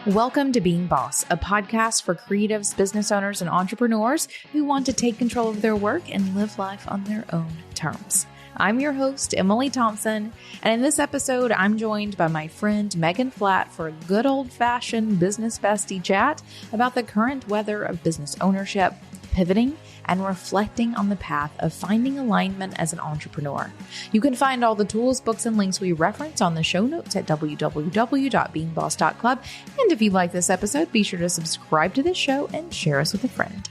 Welcome to Being Boss, a podcast for creatives, business owners, and entrepreneurs who want to take control of their work and live life on their own terms. I'm your host, Emily Thompson, and in this episode, I'm joined by my friend Megan Flatt for a good old-fashioned business bestie chat about the current weather of business ownership, pivoting, and reflecting on the path of finding alignment as an entrepreneur. You can find all the tools, books, and links we reference on the show notes at www.beingboss.club. And if you like this episode, be sure to subscribe to this show and share us with a friend.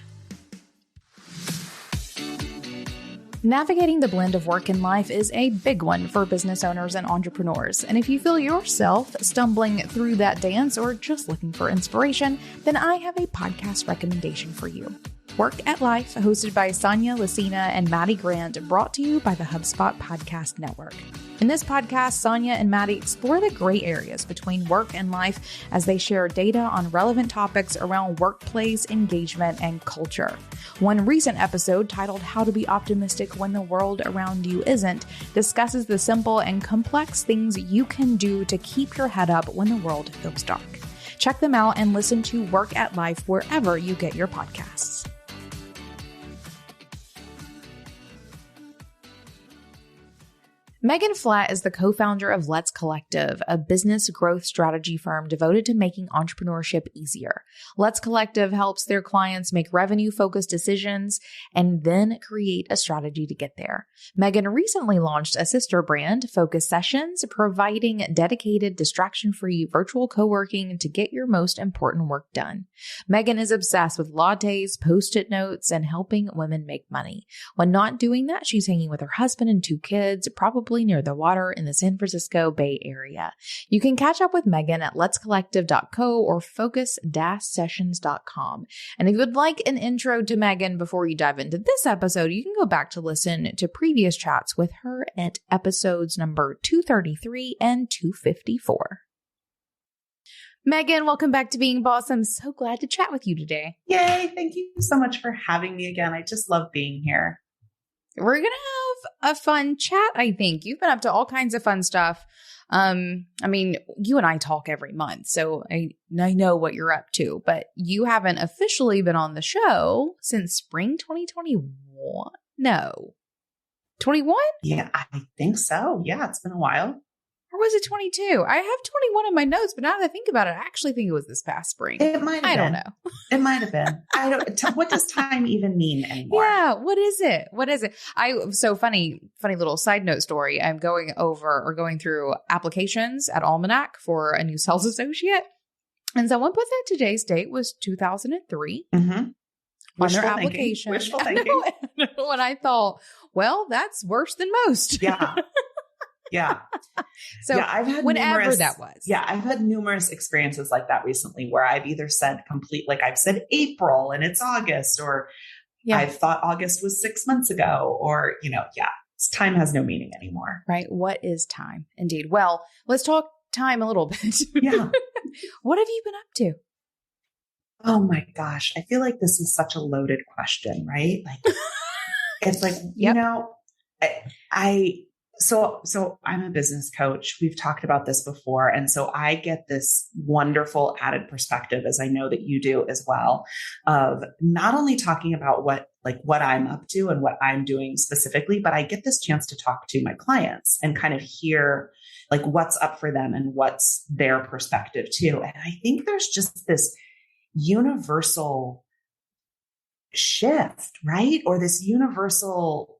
Navigating the blend of work and life is a big one for business owners and entrepreneurs. And if you feel yourself stumbling through that dance or just looking for inspiration, then I have a podcast recommendation for you. Work at Life, hosted by Sonia Lucina and Maddie Grant, brought to you by the Hubspot Podcast Network. In this podcast, Sonia and Maddie explore the gray areas between work and life as they share data on relevant topics around workplace engagement and culture. One recent episode, titled How to Be Optimistic When the World Around You Isn't, discusses the simple and complex things you can do to keep your head up when the world feels dark. Check them out and listen to Work at Life wherever you get your podcasts. Megan Flatt is the co-founder of Let's Collective, a business growth strategy firm devoted to making entrepreneurship easier. Let's Collective helps their clients make revenue-focused decisions and then create a strategy to get there. Megan recently launched a sister brand, Focus Sessions, providing dedicated, distraction-free virtual co-working to get your most important work done. Megan is obsessed with lattes, Post-it notes, and helping women make money. When not doing that, she's hanging with her husband and 2 kids, probably near the water in the San Francisco Bay Area. You can catch up with Megan at letscollective.co or focus-sessions.com. And if you would like an intro to Megan before you dive into this episode, you can go back to listen to previous chats with her at episodes number 233 and 254. Megan, welcome back to Being Boss. I'm so glad to chat with you today. Yay. Thank you so much for having me again. I just love being here. We're going to have a fun chat, I think. You've been up to all kinds of fun stuff. I mean, you and I talk every month, so I know what you're up to, but you haven't officially been on the show since spring 2021. No. 21? Yeah, I think so. Yeah, it's been a while. Or was it 22? I have 21 in my notes, but now that I think about it, I actually think it was this past spring. It might have been. I don't know. It might have been. What does time even mean anymore? Yeah. What is it? So funny little side note story. I'm going through applications at Almanac for a new sales associate. And someone put that today's date was 2003 on their application. Wishful thinking. And I thought, well, that's worse than most. Yeah. Yeah. So yeah, I've had whenever that was. Yeah. I've had numerous experiences like that recently where I've either said I've said April and it's August, or I've thought August was 6 months ago, or, time has no meaning anymore. Right. What is time? Indeed. Well, let's talk time a little bit. Yeah. What have you been up to? Oh my gosh. I feel like this is such a loaded question, right? Like, it's like, So I'm a business coach. We've talked about this before. And so I get this wonderful added perspective, as I know that you do as well, of not only talking about what I'm up to and what I'm doing specifically, but I get this chance to talk to my clients and kind of hear what's up for them and what's their perspective too. And I think there's just this universal shift, right? Or this universal,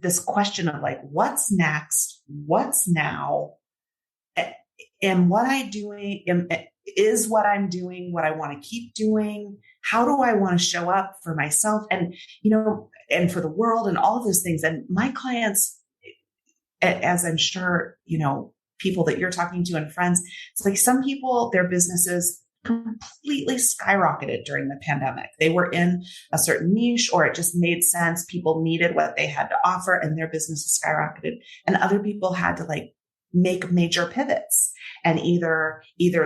this question of what's next, what's now, and what I'm doing, is what I'm doing what I want to keep doing? How do I want to show up for myself and, and for the world and all of those things? And my clients, as I'm sure, people that you're talking to and friends, it's some people, their businesses completely skyrocketed during the pandemic. They were in a certain niche, or it just made sense. People needed what they had to offer and their businesses skyrocketed. And other people had to make major pivots, and either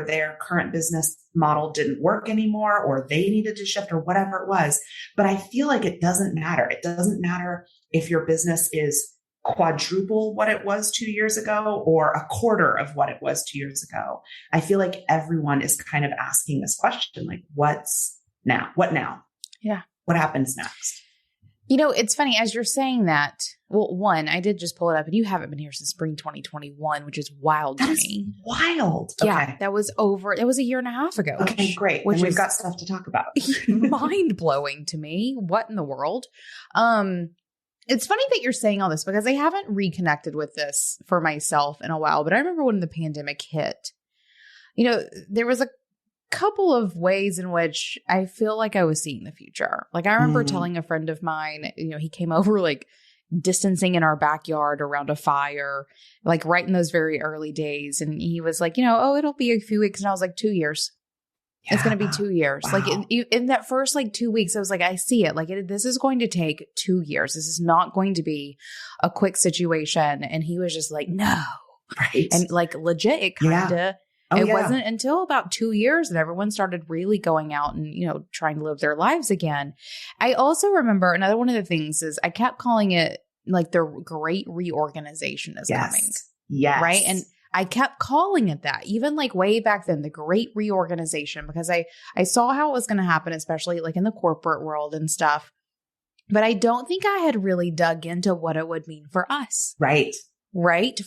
their current business model didn't work anymore, or they needed to shift, or whatever it was. But I feel like it doesn't matter. It doesn't matter if your business is quadruple what it was 2 years ago or a quarter of what it was 2 years ago. I feel like everyone is kind of asking this question, like, what's now? What now? Yeah. What happens next? It's funny as you're saying that. Well, one, I did just pull it up and you haven't been here since spring 2021, which is wild to me. Wild. Yeah. Okay. It was a year and a half ago. Okay, great. Which we've got stuff to talk about. Mind blowing to me. What in the world? It's funny that you're saying all this because I haven't reconnected with this for myself in a while, but I remember when the pandemic hit, there was a couple of ways in which I feel like I was seeing the future. Like I remember telling a friend of mine, he came over like distancing in our backyard around a fire, like right in those very early days. And he was like, oh, it'll be a few weeks. And I was like, 2 years. Yeah. It's going to be 2 years. Wow. Like in that first like 2 weeks, I was like, I see it. Like this is going to take 2 years. This is not going to be a quick situation. And he was just like, no. Right. And like legit, it kind of, it wasn't until about 2 years that everyone started really going out and, trying to live their lives again. I also remember another one of the things is I kept calling it like the Great Reorganization is coming. Yes. Right. And I kept calling it that, even like way back then, the Great Reorganization, because I saw how it was going to happen, especially like in the corporate world and stuff. But I don't think I had really dug into what it would mean for us. Right.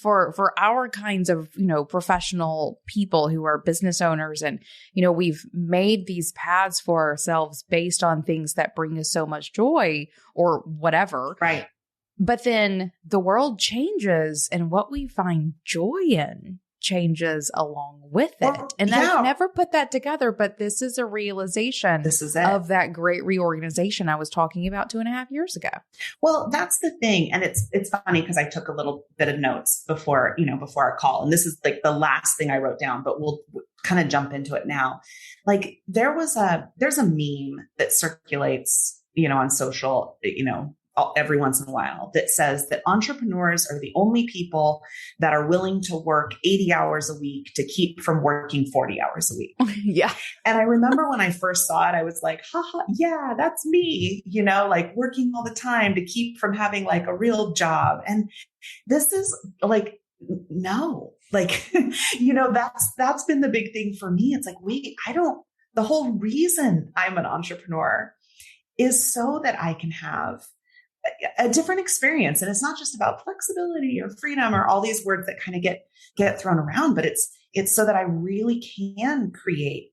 For our kinds of, professional people who are business owners and, we've made these paths for ourselves based on things that bring us so much joy or whatever. Right. But then the world changes and what we find joy in changes along with it. And I've never put that together, but this is a realization of that Great Reorganization I was talking about 2.5 years ago. Well, that's the thing. And it's funny because I took a little bit of notes before our call. And this is like the last thing I wrote down, but we'll kind of jump into it now. Like there's a meme that circulates, on social, every once in a while that says that entrepreneurs are the only people that are willing to work 80 hours a week to keep from working 40 hours a week. Yeah. And I remember when I first saw it, I was like, haha, yeah, that's me, like working all the time to keep from having like a real job. And this is like, no, like, that's been the big thing for me. It's like, the whole reason I'm an entrepreneur is so that I can have a different experience. And it's not just about flexibility or freedom or all these words that kind of get thrown around, but it's so that I really can create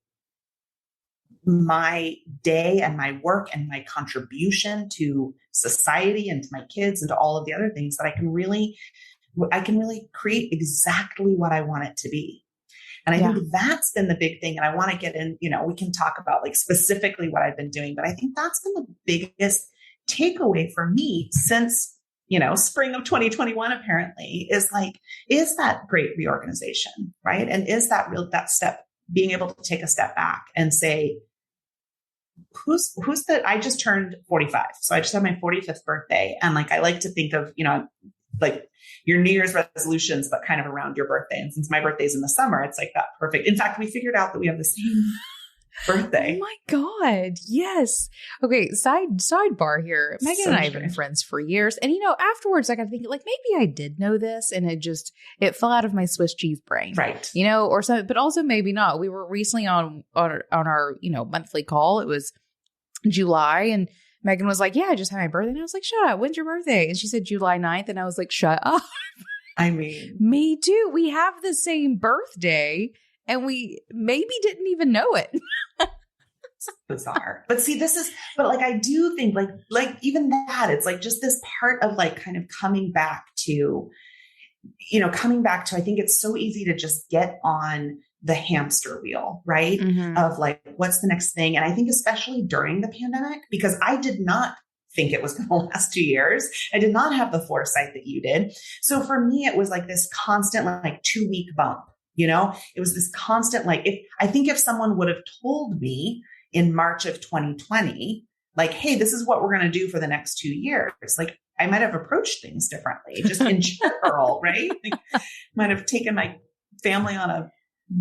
my day and my work and my contribution to society and to my kids and to all of the other things that I can really create exactly what I want it to be. And I think that's been the big thing. And I want to get in, we can talk about like specifically what I've been doing, but I think that's been the biggest takeaway for me since, spring of 2021, apparently is that Great Reorganization, right? And is that step, being able to take a step back and say, I just turned 45. So I just had my 45th birthday. And like, I like to think of, like your New Year's resolutions, but kind of around your birthday. And since my birthday's in the summer, it's like that perfect. In fact, we figured out that we have the same birthday. Oh my God. Yes. Okay. Sidebar here. Megan and I have been friends for years. And, afterwards, I got to think like, maybe I did know this and it fell out of my Swiss cheese brain. Right. Or something, but also maybe not. We were recently on our, monthly call. It was July and Megan was like, yeah, I just had my birthday. And I was like, shut up. When's your birthday? And she said July 9th. And I was like, shut up. I mean, me too. We have the same birthday. And we maybe didn't even know it. It's bizarre. But see, I do think like even that, it's like just this part of like kind of coming back to, I think it's so easy to just get on the hamster wheel, right? Mm-hmm. Of like, what's the next thing? And I think especially during the pandemic, because I did not think it was going to last 2 years. I did not have the foresight that you did. So for me, it was like this constant, like 2-week bump. It was this constant, like, if someone would have told me in March of 2020, like, hey, this is what we're going to do for the next 2 years, like, I might have approached things differently, just in general, right? Like, might have taken my family on a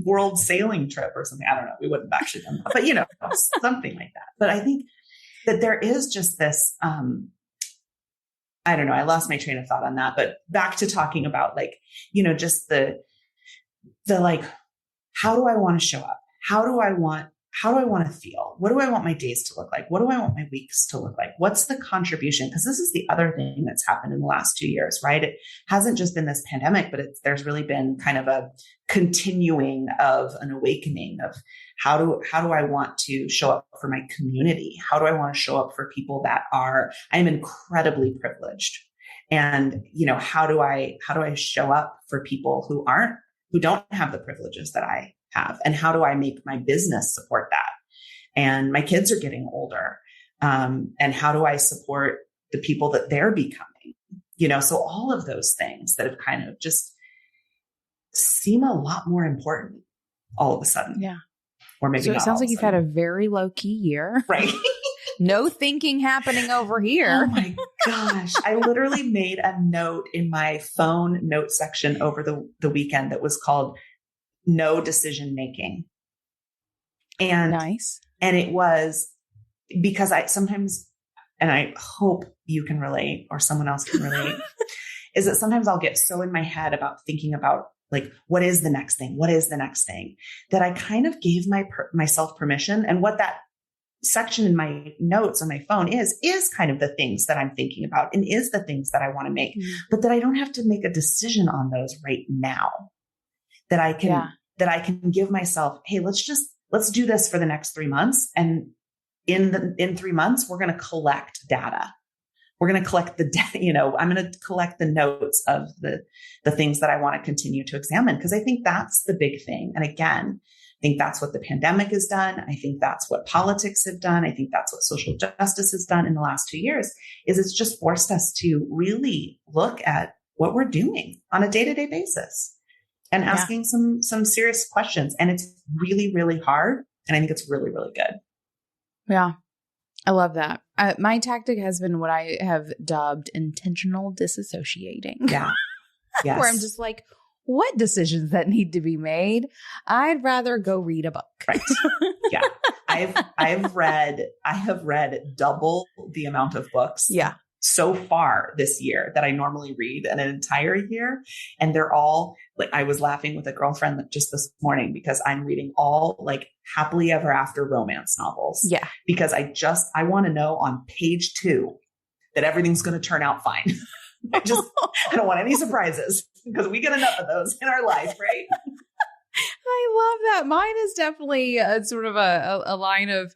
world sailing trip or something. I don't know. We wouldn't have actually done that, but, something like that. But I think that there is just this, I don't know. I lost my train of thought on that, but back to talking about like, just the like, how do I want to show up? How do I want to feel? What do I want my days to look like? What do I want my weeks to look like? What's the contribution? Because this is the other thing that's happened in the last 2 years, right? It hasn't just been this pandemic, but there's really been kind of a continuing of an awakening of how do I want to show up for my community? How do I want to show up for people that I'm incredibly privileged? And, how do I show up for people who don't have the privileges that I have? And how do I make my business support that? And my kids are getting older. And how do I support the people that they're becoming? So all of those things that have kind of just seem a lot more important all of a sudden. Yeah. Or maybe so it sounds like you've had a very low key year. Right. No thinking happening over here. Oh my gosh. I literally made a note in my phone note section over the weekend that was called no decision making. And nice. And it was because I sometimes, and I hope you can relate or someone else can relate, is that sometimes I'll get so in my head about thinking about like, what is the next thing? What is the next thing? That I kind of gave myself permission. And what that section in my notes on my phone is kind of the things that I'm thinking about and is the things that I want to make, but that I don't have to make a decision on those right now. That I can give myself, hey, let's do this for the next 3 months. And in 3 months, we're going to collect data. We're going to collect I'm going to collect the notes of the things that I want to continue to examine. Cause I think that's the big thing. And again, I think that's what the pandemic has done. I think that's what politics have done. I think that's what social justice has done in the last 2 years is it's just forced us to really look at what we're doing on a day-to-day basis. And asking some serious questions. And it's really, really hard. And I think it's really, really good. Yeah. I love that. My tactic has been what I have dubbed intentional disassociating. Yeah. Yes. Where I'm just like, what decisions that need to be made? I'd rather go read a book. Right. Yeah. I have read double the amount of books. Yeah. So far this year that I normally read in an entire year. And they're all like, I was laughing with a girlfriend just this morning because I'm reading all like happily ever after romance novels. Yeah. Because I want to know on page 2 that everything's going to turn out fine. I don't want any surprises because we get enough of those in our life, right? I love that. Mine is definitely sort of a line of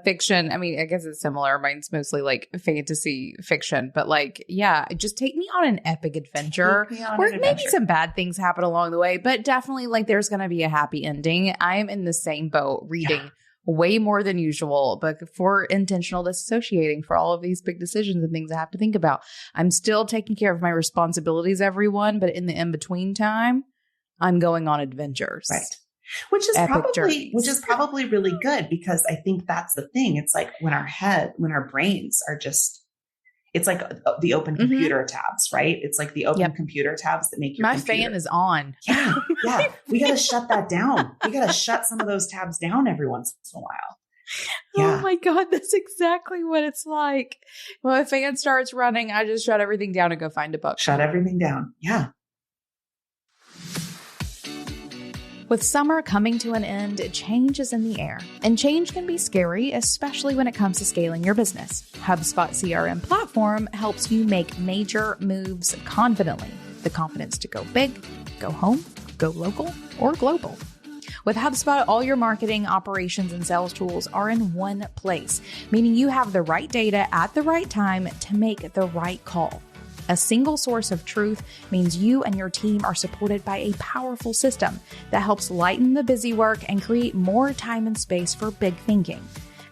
fiction. I mean, I guess it's similar. Mine's mostly like fantasy fiction, but like, yeah, just take me on an epic adventure where maybe some bad things happen along the way, but definitely like there's going to be a happy ending. I'm in the same boat reading way more than usual, but for intentional disassociating for all of these big decisions and things I have to think about. I'm still taking care of my responsibilities, everyone, but in the in-between time, I'm going on adventures. Right. Which is probably really good because I think that's the thing. It's like when our brains are just, it's like the open computer tabs, right? It's like the open computer tabs that make your fan is on. Yeah. Yeah. We got to shut that down. We got to shut some of those tabs down every once in a while. Yeah. Oh my God, that's exactly what it's like. When a fan starts running, I just shut everything down and go find a book. Shut everything down. Yeah. With summer coming to an end, change is in the air. And change can be scary, especially when it comes to scaling your business. HubSpot CRM platform helps you make major moves confidently. The confidence to go big, go home, go local, or global. With HubSpot, all your marketing, operations, and sales tools are in one place, meaning you have the right data at the right time to make the right call. A single source of truth means you and your team are supported by a powerful system that helps lighten the busy work and create more time and space for big thinking.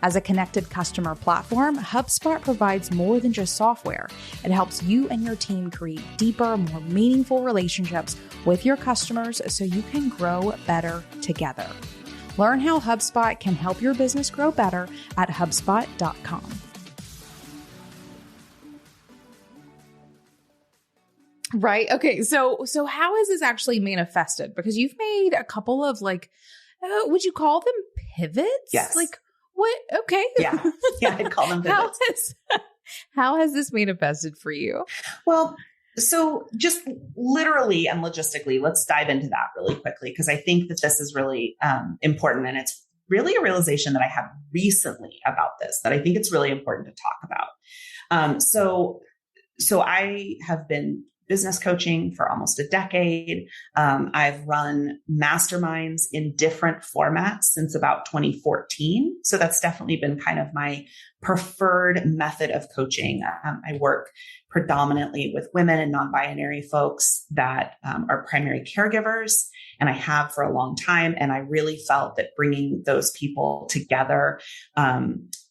As a connected customer platform, HubSpot provides more than just software. It helps you and your team create deeper, more meaningful relationships with your customers so you can grow better together. Learn how HubSpot can help your business grow better at HubSpot.com. Right. Okay. So how is this actually manifested? Because you've made a couple of like, would you call them pivots? Yes. Like what? Okay. Yeah. Yeah. I'd call them pivots. How has this manifested for you? Well, so just literally and logistically, let's dive into that really quickly, because I think that this is really important. And it's really a realization that I had recently about this, that I think it's really important to talk about. So I have been business coaching for almost a decade. I've run masterminds in different formats since about 2014. So that's definitely been kind of my preferred method of coaching. I work predominantly with women and non-binary folks that are primary caregivers, and I have for a long time. And I really felt that bringing those people together,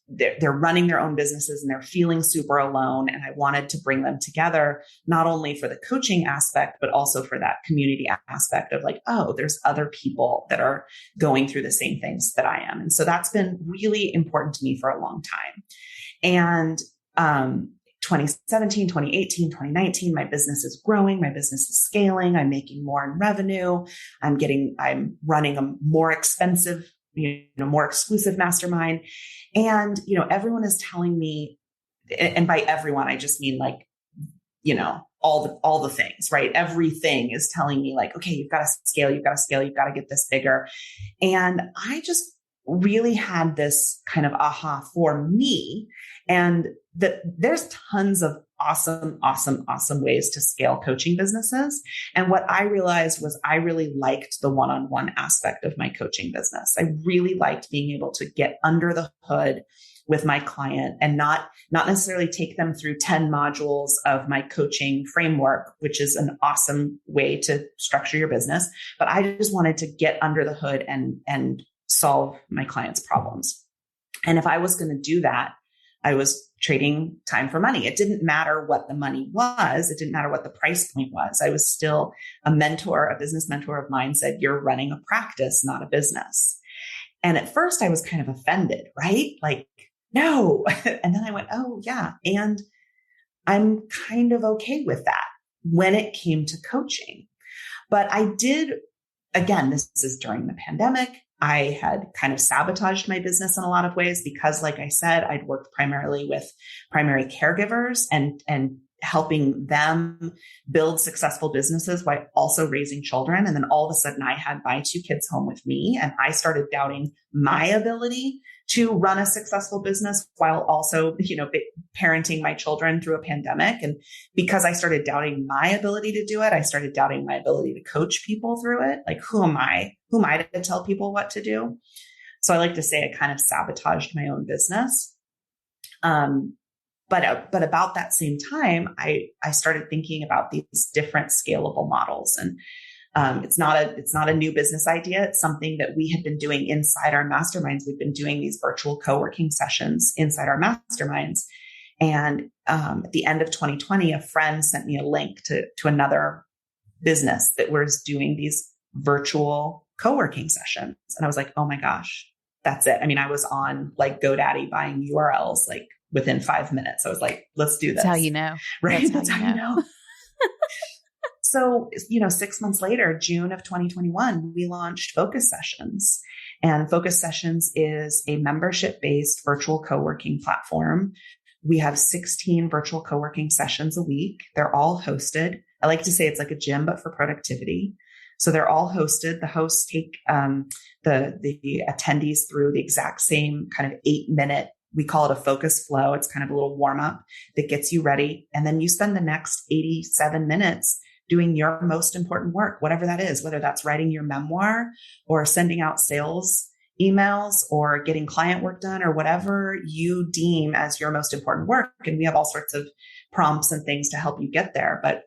they're running their own businesses and they're feeling super alone. And I wanted to bring them together, not only for the coaching aspect, but also for that community aspect of like, oh, there's other people that are going through the same things that I am. And so that's been really important to me for a long time. And 2017, 2018, 2019, my business is growing. My business is scaling. I'm making more in revenue. I'm running a more expensive, more exclusive mastermind. And, everyone is telling me, and by everyone, I just mean like, all the things, right? Everything is telling me like, okay, you've got to scale, you've got to get this bigger. And I just really had this kind of aha for me, and that there's tons of awesome ways to scale coaching businesses. And what I realized was I really liked the one-on-one aspect of my coaching business. I really liked being able to get under the hood with my client and not necessarily take them through 10 modules of my coaching framework, which is an awesome way to structure your business. But I just wanted to get under the hood and solve my clients' problems. And if I was going to do that, I was trading time for money. It didn't matter what the money was. It didn't matter what the price point was. I was still a business mentor of mine said, you're running a practice, not a business. And at first I was kind of offended, right? Like, no. And then I went, oh yeah. And I'm kind of okay with that when it came to coaching. But I did, again, this is during the pandemic. I had kind of sabotaged my business in a lot of ways because, like I said, I'd worked primarily with primary caregivers and helping them build successful businesses while also raising children. And then all of a sudden I had my 2 kids home with me, and I started doubting my ability to run a successful business while also, parenting my children through a pandemic. And because I started doubting my ability to do it, I started doubting my ability to coach people through it. Like, who am I? Who am I to tell people what to do? So I like to say I kind of sabotaged my own business. But about that same time, I started thinking about these different scalable models. And it's not a new business idea. It's something that we had been doing inside our masterminds. We've been doing these virtual co-working sessions inside our masterminds. And at the end of 2020, a friend sent me a link to another business that was doing these virtual co-working sessions. And I was like, oh my gosh, that's it. I mean, I was on like GoDaddy buying URLs like within 5 minutes. I was like, let's do this. That's how you know. Right? That's how you know. So, 6 months later, June of 2021, we launched Focus Sessions. And Focus Sessions is a membership-based virtual co-working platform. We have 16 virtual co-working sessions a week. They're all hosted. I like to say it's like a gym, but for productivity. So they're all hosted. The hosts take the attendees through the exact same kind of 8-minute, we call it a focus flow. It's kind of a little warm up that gets you ready. And then you spend the next 87 minutes doing your most important work, whatever that is, whether that's writing your memoir or sending out sales emails or getting client work done or whatever you deem as your most important work. And we have all sorts of prompts and things to help you get there. But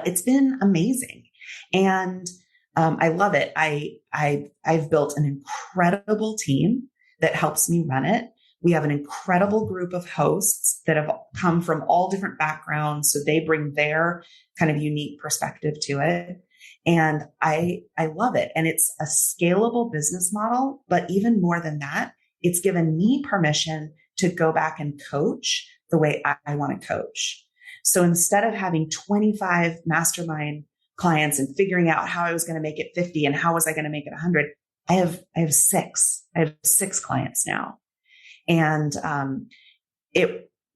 it's been amazing. And I love it. I've built an incredible team that helps me run it. We have an incredible group of hosts that have come from all different backgrounds. So they bring their kind of unique perspective to it. And I love it. And it's a scalable business model. But even more than that, it's given me permission to go back and coach the way I want to coach. So instead of having 25 mastermind clients and figuring out how I was going to make it 50 and how was I going to make it 100, I have 6. I have 6 clients now. And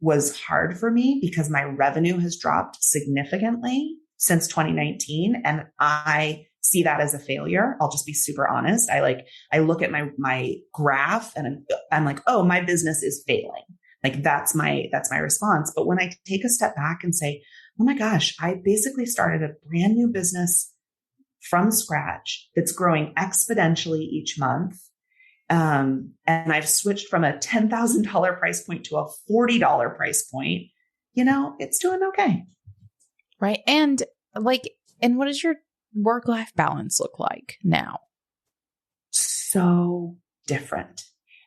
was hard for me because my revenue has dropped significantly since 2019. And I see that as a failure. I'll just be super honest. I look at my graph and I'm like, oh, my business is failing. Like that's my response. But when I take a step back and say, oh my gosh, I basically started a brand new business from scratch that's growing exponentially each month. And I've switched from a $10,000 price point to a $40 price point, it's doing okay. Right. And what does your work-life balance look like now? So different.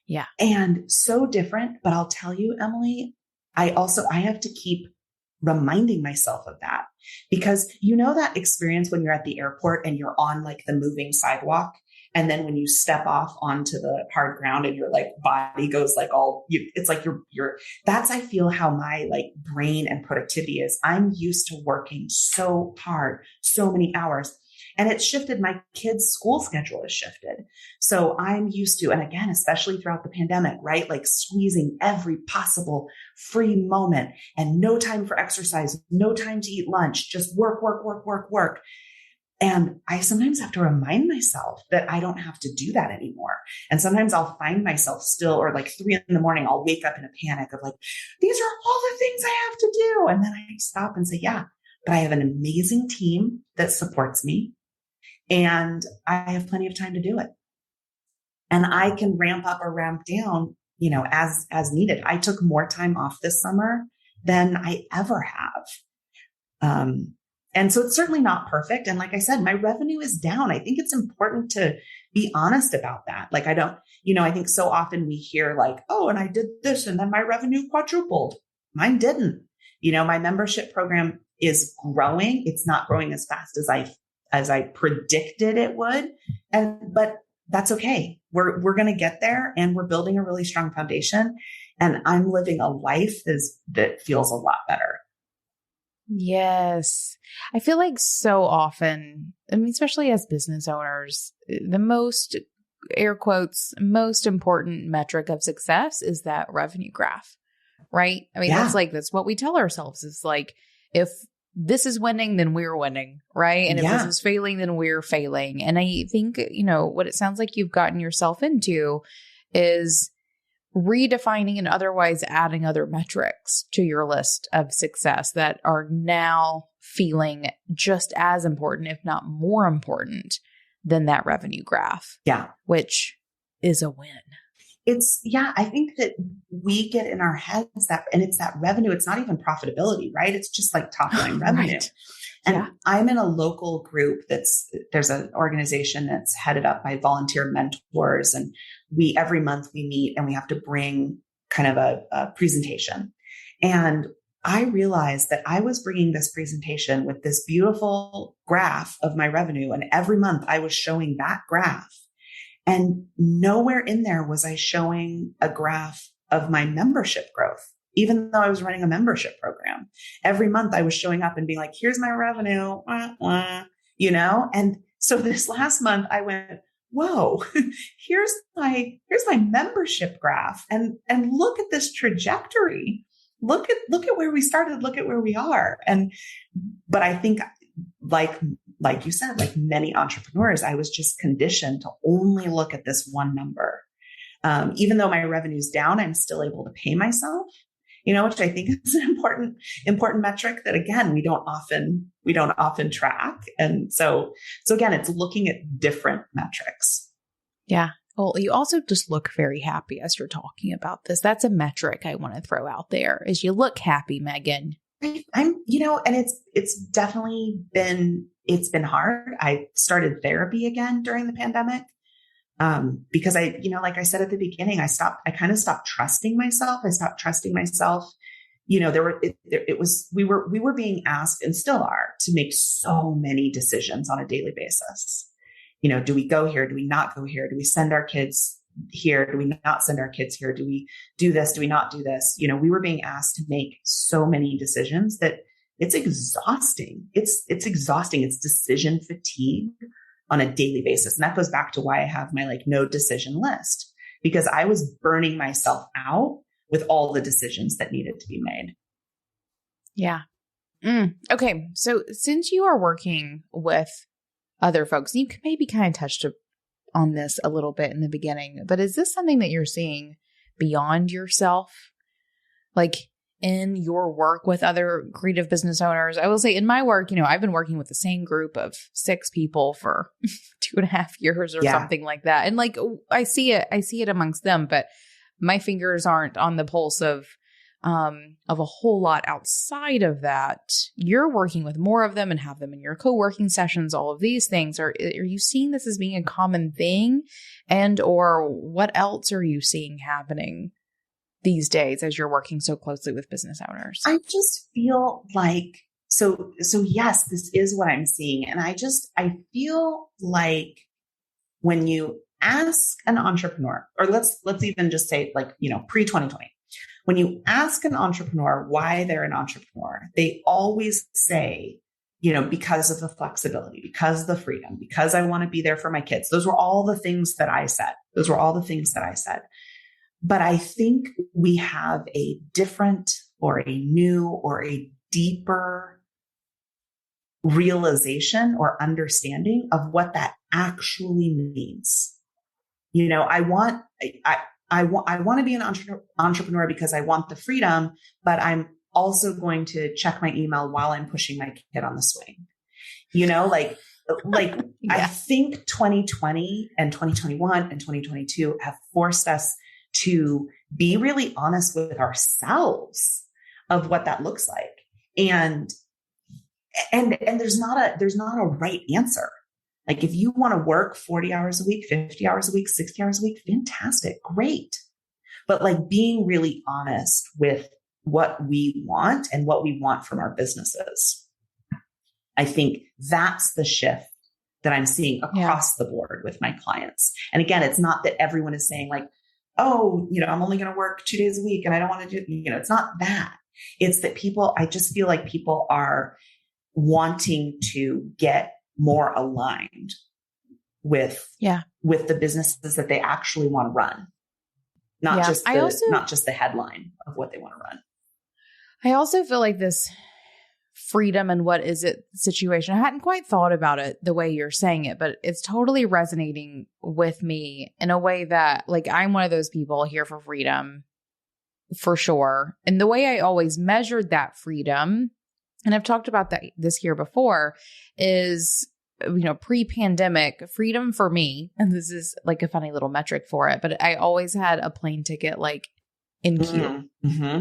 Yeah. And so different. But I'll tell you, Emily, I have to keep reminding myself of that, because that experience when you're at the airport and you're on like the moving sidewalk, and then when you step off onto the hard ground and your like body goes like it's like that's, I feel how my like brain and productivity is. I'm used to working so hard, so many hours, and it's shifted. My kids' school schedule has shifted. So I'm used to, and again, especially throughout the pandemic, right? Like squeezing every possible free moment and no time for exercise, no time to eat lunch, just work, work, work, work, work. And I sometimes have to remind myself that I don't have to do that anymore. And sometimes I'll find myself still, or like 3 a.m, I'll wake up in a panic of like, these are all the things I have to do. And then I stop and say, yeah, but I have an amazing team that supports me and I have plenty of time to do it. And I can ramp up or ramp down, as needed. I took more time off this summer than I ever have. And so it's certainly not perfect. And like I said, my revenue is down. I think it's important to be honest about that. Like I think so often we hear like, oh, and I did this and then my revenue quadrupled. Mine didn't. My membership program is growing. It's not growing as fast as I predicted it would. But that's okay. We're going to get there, and we're building a really strong foundation, and I'm living a life that feels a lot better. Yes. I feel like so often, especially as business owners, the most, air quotes, most important metric of success is that revenue graph, right? That's what we tell ourselves. It's like, if this is winning, then we're winning, right? And if this is failing, then we're failing. And I think, what it sounds like you've gotten yourself into is redefining and otherwise adding other metrics to your list of success that are now feeling just as important, if not more important than that revenue graph. Yeah. Which is a win. I think that we get in our heads and it's that revenue. It's not even profitability, right? It's just like top line revenue. Right. And I'm in a local group there's an organization that's headed up by volunteer mentors. And every month we meet and we have to bring kind of a presentation. And I realized that I was bringing this presentation with this beautiful graph of my revenue. And every month I was showing that graph. And nowhere in there was I showing a graph of my membership growth, even though I was running a membership program. Every month I was showing up and being like, here's my revenue, And so this last month I went, whoa, here's my membership graph. And look at this trajectory. Look at where we started. Look at where we are. But I think like you said, like many entrepreneurs, I was just conditioned to only look at this one number. Even though my revenue's down, I'm still able to pay myself, which I think is an important metric that, again, we don't often track. And so again, it's looking at different metrics. Yeah. Well, you also just look very happy as you're talking about this. That's a metric I want to throw out there, is you look happy, Megan. And it's definitely been hard. I started therapy again during the pandemic. Because like I said at the beginning, I kind of stopped trusting myself. We were being asked, and still are, to make so many decisions on a daily basis. Do we go here? Do we not go here? Do we send our kids here? Do we not send our kids here? Do we do this? Do we not do this? We were being asked to make so many decisions that it's exhausting. It's exhausting. It's decision fatigue on a daily basis. And that goes back to why I have my no decision list, because I was burning myself out with all the decisions that needed to be made. Yeah. Okay. So since you are working with other folks, you maybe kind of touched on this a little bit in the beginning, but is this something that you're seeing beyond yourself? Like in your work with other creative business owners? I will say in my work, I've been working with the same group of 6 people for 2.5 years or something like that. And like, I see it amongst them, but my fingers aren't on the pulse of a whole lot outside of that. You're working with more of them and have them in your co-working sessions, all of these things. Are you seeing this as being a common thing? And or what else are you seeing happening these days as you're working so closely with business owners? I just feel like, so yes, this is what I'm seeing. And I feel like when you ask an entrepreneur, or let's even just say like, pre-2020, when you ask an entrepreneur why they're an entrepreneur, they always say, because of the flexibility, because of the freedom, because I want to be there for my kids. Those were all the things that I said. But I think we have a different or a new or a deeper realization or understanding of what that actually means. I want to be an entrepreneur because I want the freedom, but I'm also going to check my email while I'm pushing my kid on the swing. Yeah. I think 2020 and 2021 and 2022 have forced us to be really honest with ourselves of what that looks like. And there's not a right answer. Like if you want to work 40 hours a week, 50 hours a week, 60 hours a week, fantastic, great. But like being really honest with what we want and what we want from our businesses. I think that's the shift that I'm seeing across the board with my clients. And again, it's not that everyone is saying like, oh, I'm only going to work 2 days a week and I don't want to do, it's not that. It's that I just feel like people are wanting to get more aligned with the businesses that they actually want to run. Not just the headline of what they want to run. I also feel like this freedom and what is it situation. I hadn't quite thought about it the way you're saying it, but it's totally resonating with me in a way that like I'm one of those people here for freedom for sure. And the way I always measured that freedom, and I've talked about this here before, is, pre-pandemic freedom for me. And this is like a funny little metric for it, but I always had a plane ticket, like in queue,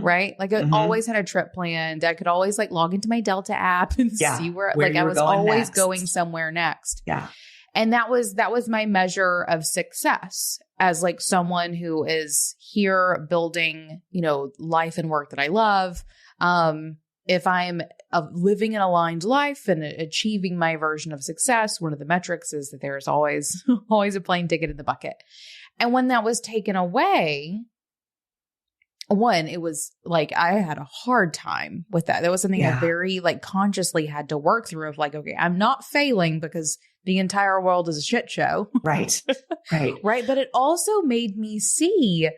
right? Like I always had a trip planned. I could always like log into my Delta app and see where like I was always going somewhere next. Yeah. And that was my measure of success as like someone who is here building, life and work that I love. If I'm living an aligned life and achieving my version of success, one of the metrics is that there's always a plane ticket in the bucket. And when that was taken away, it was like I had a hard time with that. That was something I very like consciously had to work through of like, okay, I'm not failing because the entire world is a shit show. Right. Right. But it also made me see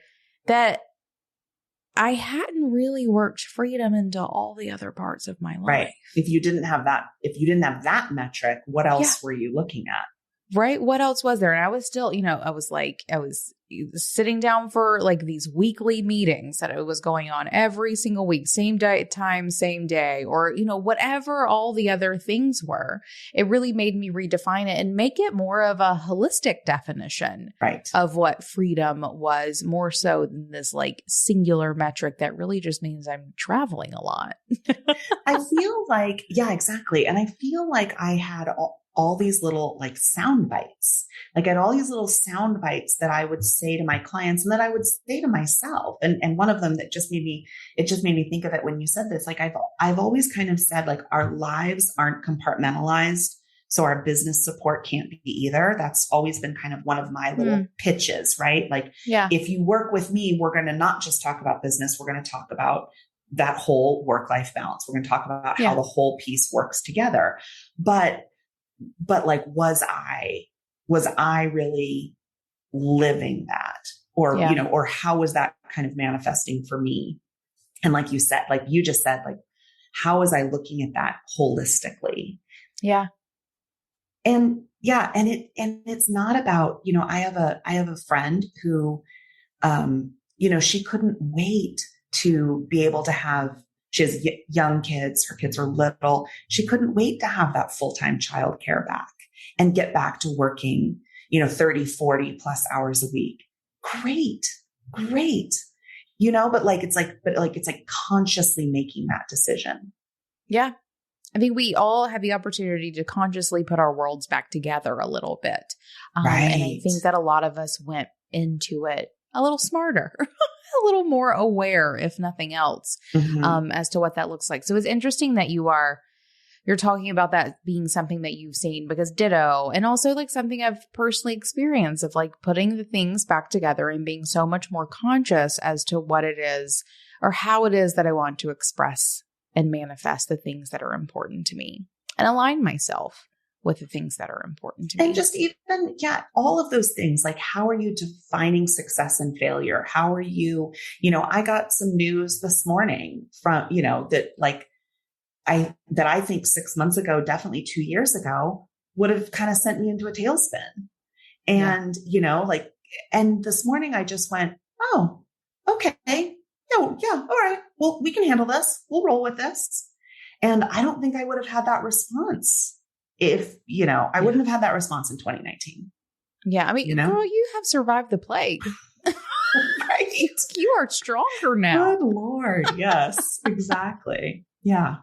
that I hadn't really worked freedom into all the other parts of my life. Right. If you didn't have that metric, what else were you looking at? Right. What else was there? And I was still, I was sitting down for like these weekly meetings that it was going on every single week, same time, same day, or, whatever all the other things were. It really made me redefine it and make it more of a holistic definition of what freedom was, more so than this like singular metric that really just means I'm traveling a lot. I feel like, exactly. And I feel like I had all these little like sound bites. Like I had all these little sound bites that I would say to my clients and that I would say to myself. And one of them that just made me think of it when you said this. Like I've always kind of said like our lives aren't compartmentalized. So our business support can't be either. That's always been kind of one of my little pitches, right? Like if you work with me, we're going to not just talk about business. We're going to talk about that whole work-life balance. We're going to talk about how the whole piece works together. But like, was I really living that? or, or how was that kind of manifesting for me? And like you said, like you just said, like, how was I looking at that holistically? Yeah. And it's not about, I have a friend who, she couldn't wait to be able to have, she has young kids, her kids are little. She couldn't wait to have that full-time childcare back and get back to working, 30, 40 plus hours a week. Great. But it's like consciously making that decision. Yeah. I think we all have the opportunity to consciously put our worlds back together a little bit. Right. And I think that a lot of us went into it a little smarter, a little more aware, if nothing else, as to what that looks like. So it's interesting that you're talking about that being something that you've seen, because ditto, and also like something I've personally experienced of like putting the things back together and being so much more conscious as to what it is or how it is that I want to express and manifest the things that are important to me and align myself with the things that are important to me. And just even, all of those things, like how are you defining success and failure? How are you, I got some news this morning from, that I think 6 months ago, definitely 2 years ago, would have kind of sent me into a tailspin. And, and this morning I just went, oh, okay. Yeah. All right. Well, we can handle this. We'll roll with this. And I don't think I would have had that response if, I wouldn't have had that response in 2019. Yeah. I mean, girl, you have survived the plague. Right. You are stronger now. Good Lord. Yes, exactly. Yeah.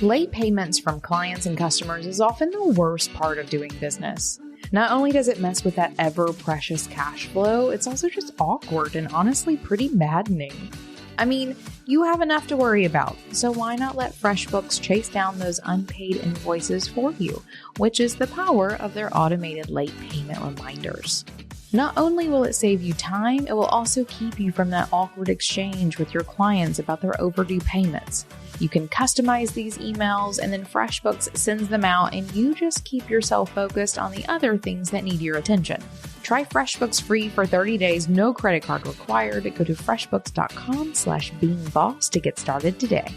Late payments from clients and customers is often the worst part of doing business. Not only does it mess with that ever precious cash flow, it's also just awkward and honestly pretty maddening. I mean, you have enough to worry about, so why not let FreshBooks chase down those unpaid invoices for you, which is the power of their automated late payment reminders. Not only will it save you time, it will also keep you from that awkward exchange with your clients about their overdue payments. You can customize these emails and then FreshBooks sends them out and you just keep yourself focused on the other things that need your attention. Try FreshBooks free for 30 days, no credit card required. Go to freshbooks.com/beingboss to get started today.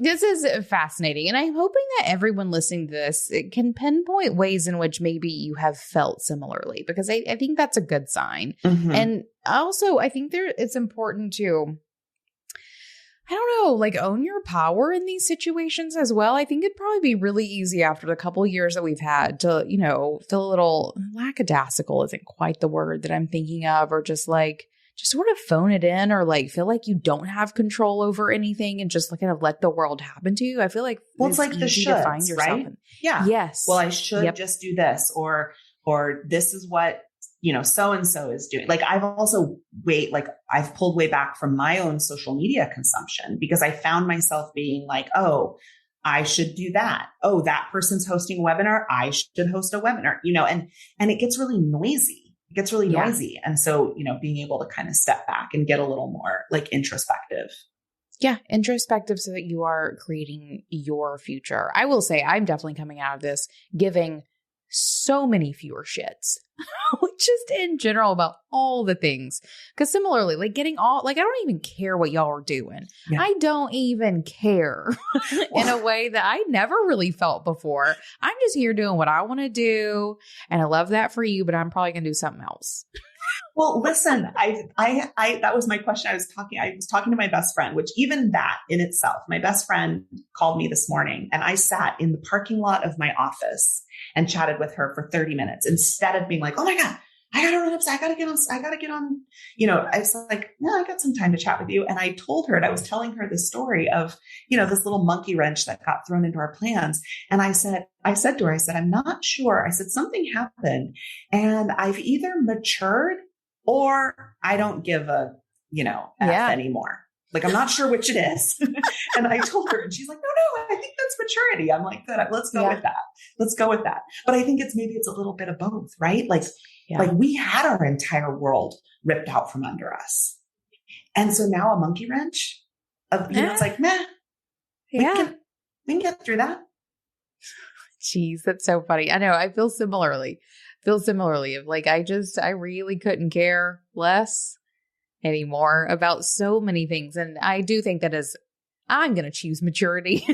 This is fascinating, and I'm hoping that everyone listening to this can pinpoint ways in which maybe you have felt similarly, because I think that's a good sign. And also, I think it's important to, I don't know, like own your power in these situations as well. I think it'd probably be really easy after the couple of years that we've had to, feel a little lackadaisical isn't quite the word that I'm thinking of, or just sort of phone it in, or like feel like you don't have control over anything and just kind of let the world happen to you. I feel like it's like the shoulds, right? Yeah. Yes. Well, I should just do this, or this is what, so-and-so is doing. Like I've pulled way back from my own social media consumption because I found myself being like, oh, I should do that. Oh, that person's hosting a webinar. I should host a webinar, and it gets really noisy. It gets really noisy. And so, being able to kind of step back and get a little more like introspective. Yeah, introspective so that you are creating your future. I will say I'm definitely coming out of this giving so many fewer shits, just in general about all the things. Because similarly, I don't even care what y'all are doing. Yeah. I don't even care in a way that I never really felt before. I'm just here doing what I want to do. And I love that for you, but I'm probably going to do something else. Well, listen, I that was my question. I was talking to my best friend, which even that in itself, my best friend called me this morning and I sat in the parking lot of my office and chatted with her for 30 minutes instead of being like, oh my God, I got to run upstairs. I got to get on, I was like, no, I got some time to chat with you. And I told her, and I was telling her the story of, this little monkey wrench that got thrown into our plans. And I said to her, I'm not sure. I said, something happened and I've either matured or I don't give a, F anymore. Like, I'm not sure which it is. And I told her and she's like, no, I think that's maturity. I'm like, good. Let's go with that. Let's go with that. But I think it's a little bit of both, right? Like we had our entire world ripped out from under us. And so now a monkey wrench of, it's like, meh, we can get through that. Jeez, that's so funny. I know. I feel similarly. Of like, I really couldn't care less anymore about so many things. And I do think that I'm going to choose maturity.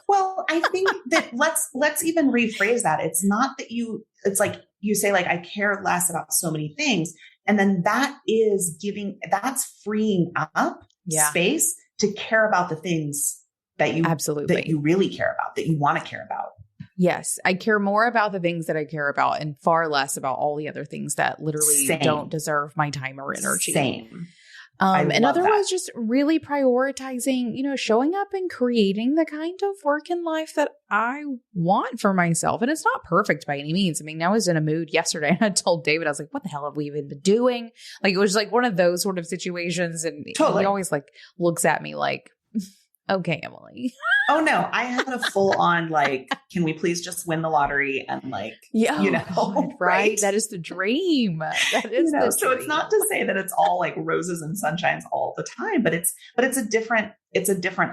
Well, I think that let's even rephrase that. It's not that it's like you say, like, I care less about so many things. And then that's freeing up space to care about the things that you really care about, that you want to care about. Yes. I care more about the things that I care about and far less about all the other things that literally don't deserve my time or energy. Same. And otherwise just really prioritizing, showing up and creating the kind of work in life that I want for myself. And it's not perfect by any means. I mean, I was in a mood yesterday and I told David, I was like, what the hell have we even been doing? Like, it was like one of those sort of situations. And he always like looks at me like, okay, Emily. Oh no, I had a full on like, can we please just win the lottery and like, God, right? That is the dream. That is the so dream. It's not to say that it's all like roses and sunshines all the time, but it's a different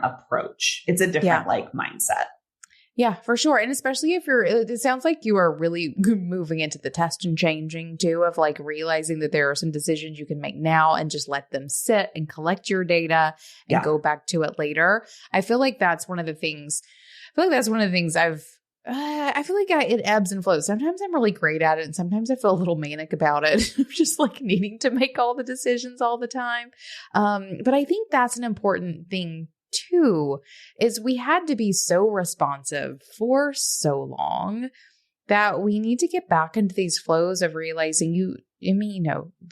approach. It's a different like mindset. Yeah, for sure. And especially if it sounds like you are really moving into the test and changing too, of like realizing that there are some decisions you can make now and just let them sit and collect your data and go back to it later. I feel like that's one of the things I feel like it ebbs and flows. Sometimes I'm really great at it and sometimes I feel a little manic about it. Just like needing to make all the decisions all the time. But I think that's an important thing too, is we had to be so responsive for so long that we need to get back into these flows of realizing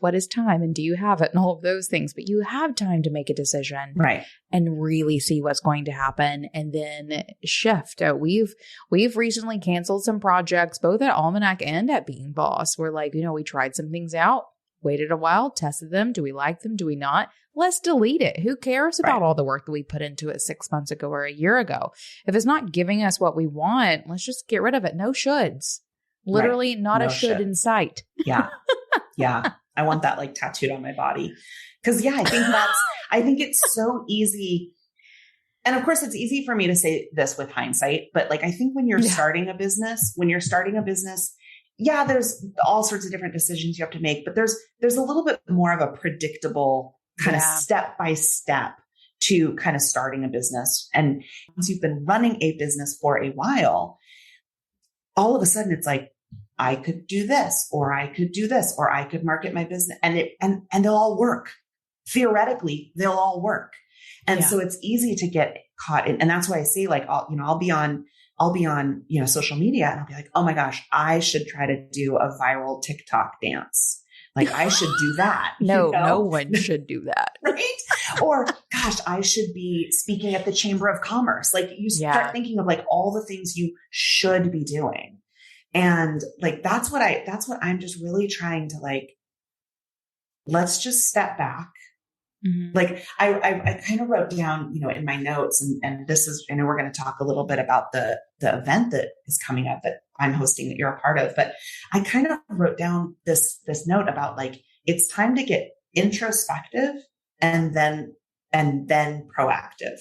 what is time and do you have it and all of those things, but you have time to make a decision, right? And really see what's going to happen and then shift. We've recently canceled some projects, both at Almanac and at Being Boss. We're like, we tried some things out, waited a while, tested them. Do we like them? Do we not? Let's delete it. Who cares about all the work that we put into it 6 months ago or a year ago? If it's not giving us what we want, let's just get rid of it. No shoulds. Literally not a should in sight. Yeah. Yeah. I want that like tattooed on my body. Cause I think it's so easy. And of course it's easy for me to say this with hindsight, but like, I think when you're starting a business, there's all sorts of different decisions you have to make, but there's a little bit more of a predictable kind of step by step to kind of starting a business. And once you've been running a business for a while, all of a sudden it's like, I could do this, or I could do this, or I could market my business and they'll all work. Theoretically, they'll all work. And so it's easy to get caught in. And that's why I say like, I'll be on, social media and I'll be like, oh my gosh, I should try to do a viral TikTok dance. Like I should do that. No one should do that. Right? Or gosh, I should be speaking at the Chamber of Commerce. Like you start thinking of like all the things you should be doing. And like, that's what I'm just really trying to like, let's just step back. Mm-hmm. Like I kind of wrote down, in my notes and this is, we're going to talk a little bit about the event that is coming up that I'm hosting that you're a part of, but I kind of wrote down this note about like, it's time to get introspective and then proactive.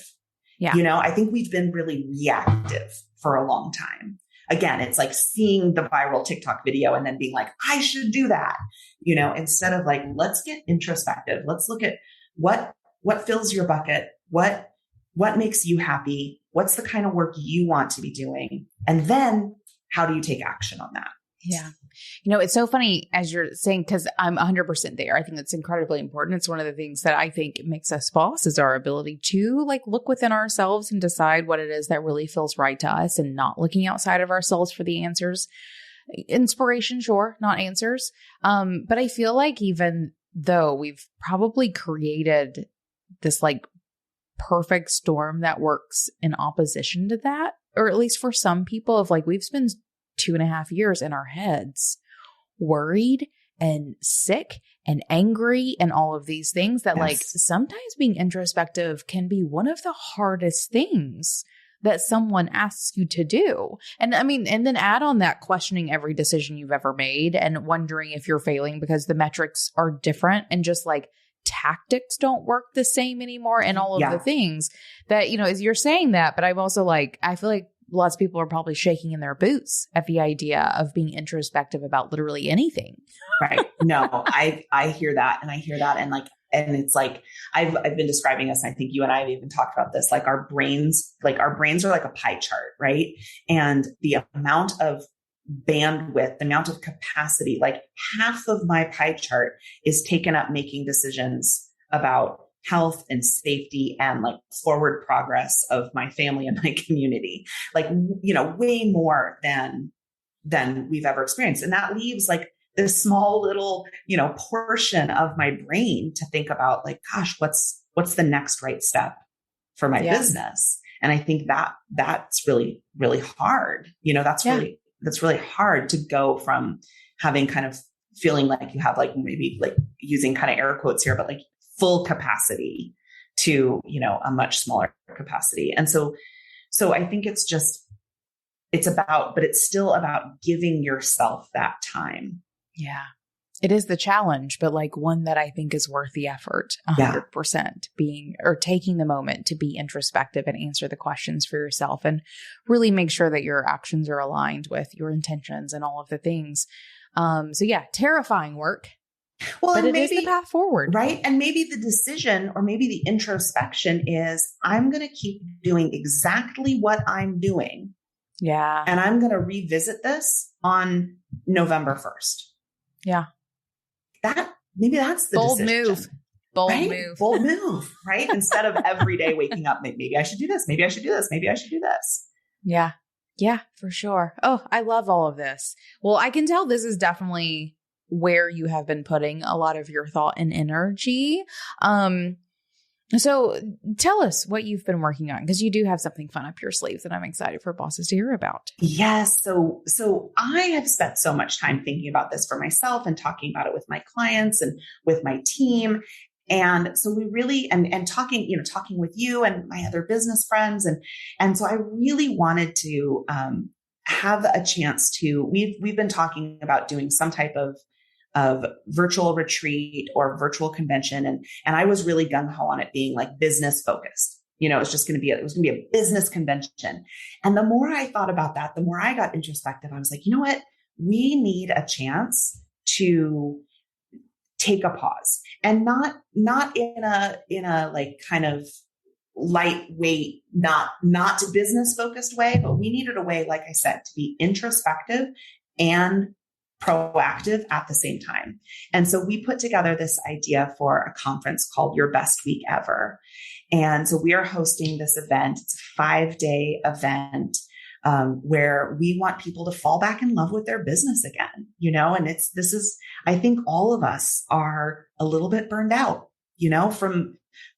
Yeah. I think we've been really reactive for a long time. Again, it's like seeing the viral TikTok video and then being like, I should do that, instead of like, let's get introspective. Let's look at what fills your bucket, what makes you happy, what's the kind of work you want to be doing, and then how do you take action on that? Yeah. It's so funny as you're saying, because I'm 100% there. I think that's incredibly important. It's one of the things that I think makes us boss is our ability to like look within ourselves and decide what it is that really feels right to us and not looking outside of ourselves for the answers. Inspiration, sure, not answers. But I feel like even though we've probably created this like perfect storm that works in opposition to that, or at least for some people of like, we've spent 2.5 years in our heads worried and sick and angry and all of these things that like sometimes being introspective can be one of the hardest things that someone asks you to do. And I mean, and then add on that questioning every decision you've ever made and wondering if you're failing because the metrics are different and just like tactics don't work the same anymore and all of the things that, as you're saying that, but I'm also like, I feel like lots of people are probably shaking in their boots at the idea of being introspective about literally anything. Right. No, I hear that, and I hear that. And it's like, I've been describing this. I think you and I have even talked about this, like our brains are like a pie chart, right? And the amount of bandwidth, the amount of capacity, like half of my pie chart is taken up making decisions about health and safety and like forward progress of my family and my community, like, way more than we've ever experienced. And that leaves like this small little, portion of my brain to think about, like, gosh, what's the next right step for my business? And I think that's really, really hard. That's really hard to go from having kind of feeling like you have, like, maybe like using kind of air quotes here, but like full capacity to, a much smaller capacity. And so I think it's still about giving yourself that time. Yeah. It is the challenge, but like one that I think is worth the effort 100%, taking the moment to be introspective and answer the questions for yourself and really make sure that your actions are aligned with your intentions and all of the things. Terrifying work. Well, but it is the path forward. Right. And maybe the decision or maybe the introspection is, I'm going to keep doing exactly what I'm doing. Yeah. And I'm going to revisit this on November 1st. Yeah. Maybe that's the bold decision. Move. Bold move, right? Instead of every day waking up, maybe I should do this. Maybe I should do this. Maybe I should do this. Yeah. Yeah, for sure. Oh, I love all of this. Well, I can tell this is definitely where you have been putting a lot of your thought and energy. So tell us what you've been working on, because you do have something fun up your sleeves that I'm excited for bosses to hear about. Yes. So I have spent so much time thinking about this for myself and talking about it with my clients and with my team. And so we really, and talking with you and my other business friends. And so I really wanted to, have a chance to, we've been talking about doing some type of virtual retreat or virtual convention. And I was really gung ho on it being like business focused. It was going to be a business convention. And the more I thought about that, the more I got introspective. I was like, you know what? We need a chance to take a pause, and not in a like kind of lightweight, not business focused way, but we needed a way, like I said, to be introspective and proactive at the same time. And so we put together this idea for a conference called Your Best Week Ever. And so we are hosting this event. It's a 5-day event where we want people to fall back in love with their business again, and I think all of us are a little bit burned out,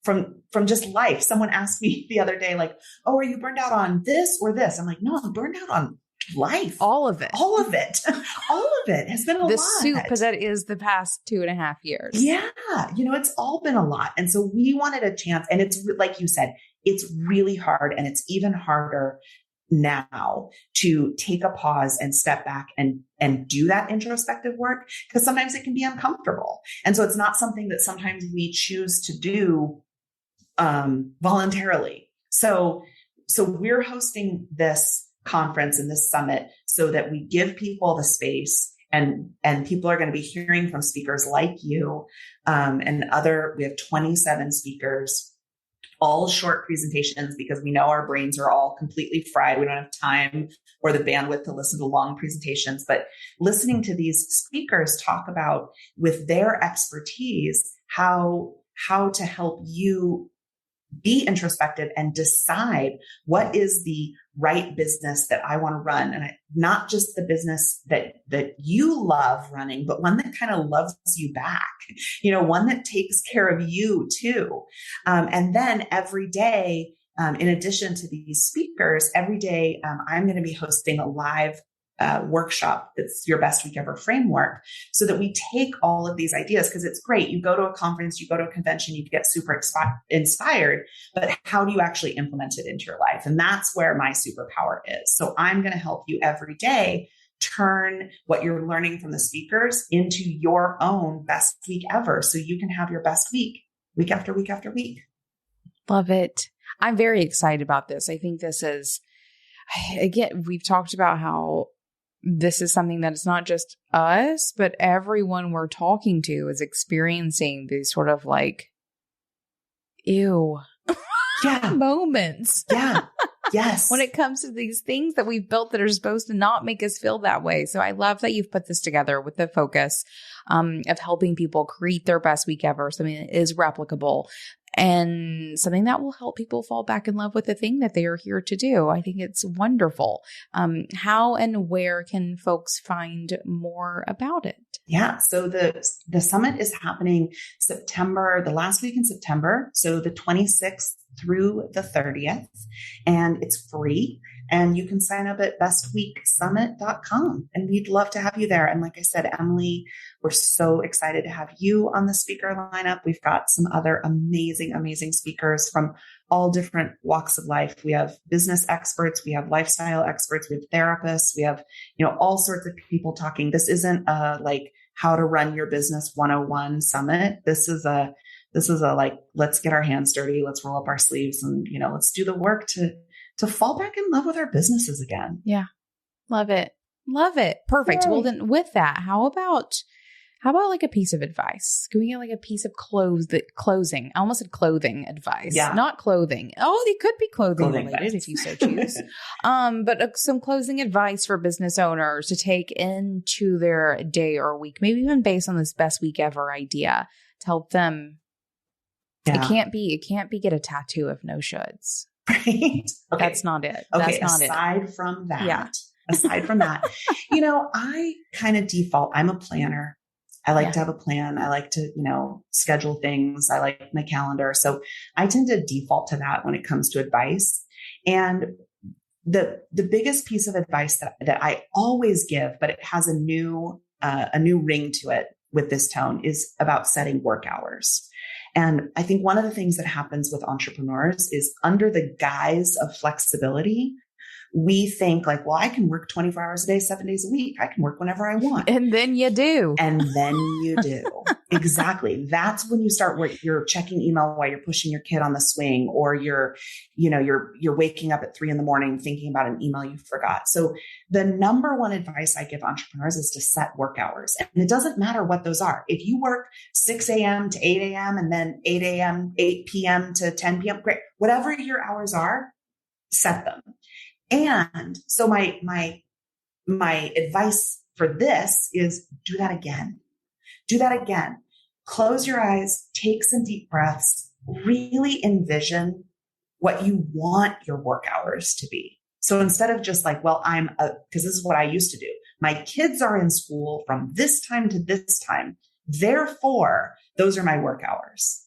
from just life. Someone asked me the other day, like, oh, are you burned out on this or this? I'm like, no, I'm burned out on life. All of it. All of it has been a lot. The soup that is the past 2.5 years. Yeah. It's all been a lot. And so we wanted a chance, and it's like you said, it's really hard, and it's even harder now to take a pause and step back and do that introspective work, because sometimes it can be uncomfortable. And so it's not something that sometimes we choose to do voluntarily. So we're hosting this conference and this summit so that we give people the space, and people are going to be hearing from speakers like you, we have 27 speakers, all short presentations, because we know our brains are all completely fried. We don't have time or the bandwidth to listen to long presentations, but listening to these speakers talk about, with their expertise, how to help you be introspective and decide what is the right business that I want to run. And not just the business that you love running, but one that kind of loves you back, one that takes care of you too. And then every day, in addition to these speakers, every day, I'm going to be hosting a live workshop that's Your Best Week Ever framework, so that we take all of these ideas, because it's great. You go to a conference, you go to a convention, you get super inspired, but how do you actually implement it into your life? And that's where my superpower is. So I'm going to help you every day turn what you're learning from the speakers into your own best week ever, so you can have your best week after week after week. Love it. I'm very excited about this. I think this is again, we've talked about how this is something that is not just us, but everyone we're talking to is experiencing these sort of like, ew, moments. Yeah. Yes. When it comes to these things that we've built that are supposed to not make us feel that way. So I love that you've put this together with the focus of helping people create their best week ever. Something that is replicable and something that will help people fall back in love with the thing that they are here to do. I think it's wonderful. How and where can folks find more about it? Yeah. So the summit is happening the last week in September. So the 26th through the 30th, and it's free. And you can sign up at bestweeksummit.com. And we'd love to have you there. And like I said, Emily, we're so excited to have you on the speaker lineup. We've got some other amazing, amazing speakers from all different walks of life. We have business experts. We have lifestyle experts. We have therapists. We have, all sorts of people talking. This isn't like how to run your business 101 summit. This is a like, let's get our hands dirty. Let's roll up our sleeves and, let's do the work to fall back in love with our businesses again. Yeah. Love it. Love it. Perfect. Yay. Well, then with that, how about like a piece of advice? Can we get like a piece of closing? I almost said clothing advice. Yeah. Not clothing. Oh, it could be clothing related advice, if you so choose. But some closing advice for business owners to take into their day or week, maybe even based on this best week ever idea to help them. Yeah. It can't be get a tattoo of no shoulds. Right. Okay. That's not it. Okay. Aside from that, I kind of default. I'm a planner. I like to have a plan. I like to, schedule things. I like my calendar. So I tend to default to that when it comes to advice. And the biggest piece of advice that I always give, but it has a new ring to it with this tone, is about setting work hours. And I think one of the things that happens with entrepreneurs is, under the guise of flexibility, we think like, well, I can work 24 hours a day, 7 days a week. I can work whenever I want. And then you do. Exactly. That's when you start you're checking email while you're pushing your kid on the swing, or you're waking up at 3 a.m. thinking about an email you forgot. So the number one advice I give entrepreneurs is to set work hours. And it doesn't matter what those are. If you work 6 a.m. to 8 a.m. and then 8 p.m. to 10 p.m., great. Whatever your hours are, set them. And so my advice for this is do that again. Do that again. Close your eyes, take some deep breaths, really envision what you want your work hours to be. So instead of just like, well, because this is what I used to do. My kids are in school from this time to this time. Therefore, those are my work hours.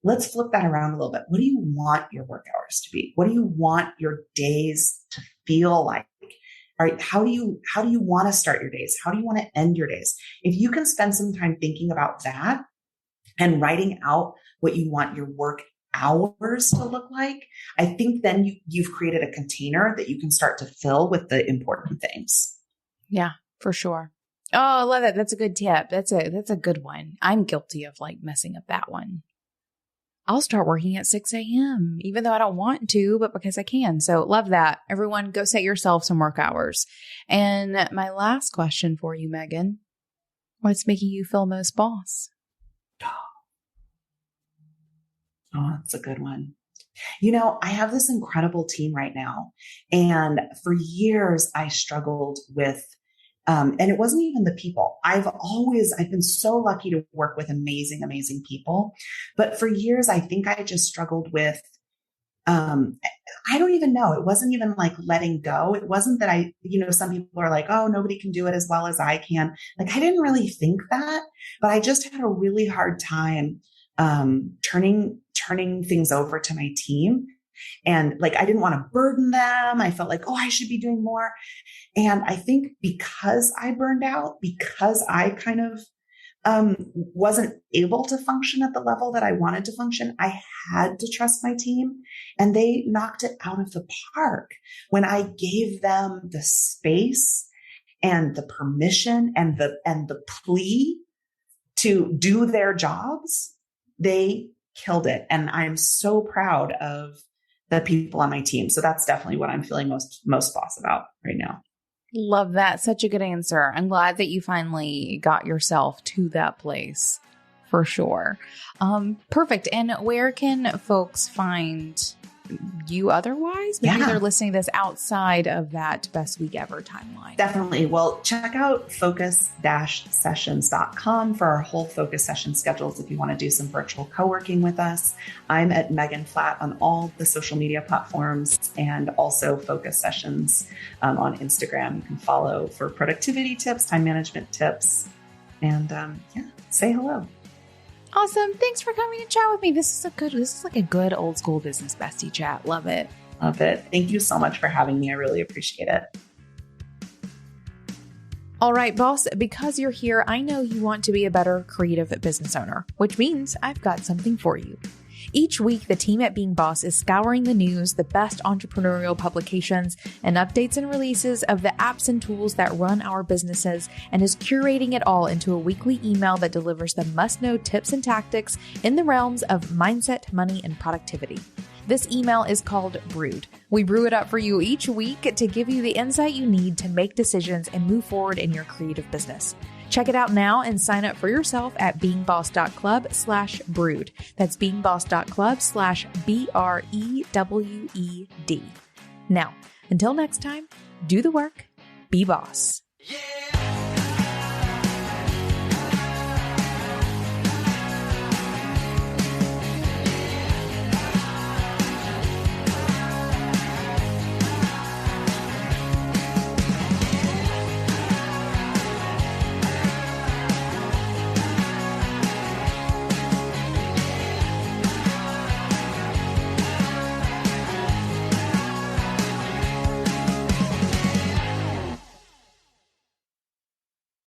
Let's flip that around a little bit. What do you want your work hours to be? What do you want your days to feel like? All right. How do you want to start your days? How do you want to end your days? If you can spend some time thinking about that and writing out what you want your work hours to look like, I think then you've created a container that you can start to fill with the important things. Yeah, for sure. Oh, I love it. That's a good tip. That's a good one. I'm guilty of like messing up that one. I'll start working at 6 a.m., even though I don't want to, but because I can. So love that. Everyone, go set yourself some work hours. And my last question for you, Megan, what's making you feel most boss? Oh, that's a good one. I have this incredible team right now. And for years, I struggled with and it wasn't even the people. I've been so lucky to work with amazing, amazing people. But for years, I think I just struggled with, I don't even know. It wasn't even like letting go. It wasn't that some people are like, oh, nobody can do it as well as I can. Like, I didn't really think that, but I just had a really hard time, turning things over to my team. And like, I didn't want to burden them. I felt like, oh, I should be doing more. And I think because I burned out, because I kind of wasn't able to function at the level that I wanted to function, I had to trust my team, and they knocked it out of the park when I gave them the space and the permission and the plea to do their jobs. They killed it. And I'm so proud of the people on my team. So that's definitely what I'm feeling most boss about right now. Love that. Such a good answer. I'm glad that you finally got yourself to that place for sure. Perfect. And where can folks find you otherwise? Maybe they're listening to this outside of that best week ever timeline. Definitely. Well, check out focus-sessions.com for our whole focus session schedules if you want to do some virtual co-working with us. I'm at Megan Flatt on all the social media platforms and also Focus Sessions on Instagram. You can follow for productivity tips, time management tips, and say hello. Awesome. Thanks for coming to chat with me. This is like a good old school business bestie chat. Love it. Love it. Thank you so much for having me. I really appreciate it. All right, boss, because you're here, I know you want to be a better creative business owner, which means I've got something for you. Each week, the team at Being Boss is scouring the news, the best entrepreneurial publications, and updates and releases of the apps and tools that run our businesses, and is curating it all into a weekly email that delivers the must-know tips and tactics in the realms of mindset, money, and productivity. This email is called Brewed. We brew it up for you each week to give you the insight you need to make decisions and move forward in your creative business. Check it out now and sign up for yourself at beingboss.club/brewed. That's beingboss.club/BREWED. Now, until next time, do the work, be boss. Yeah.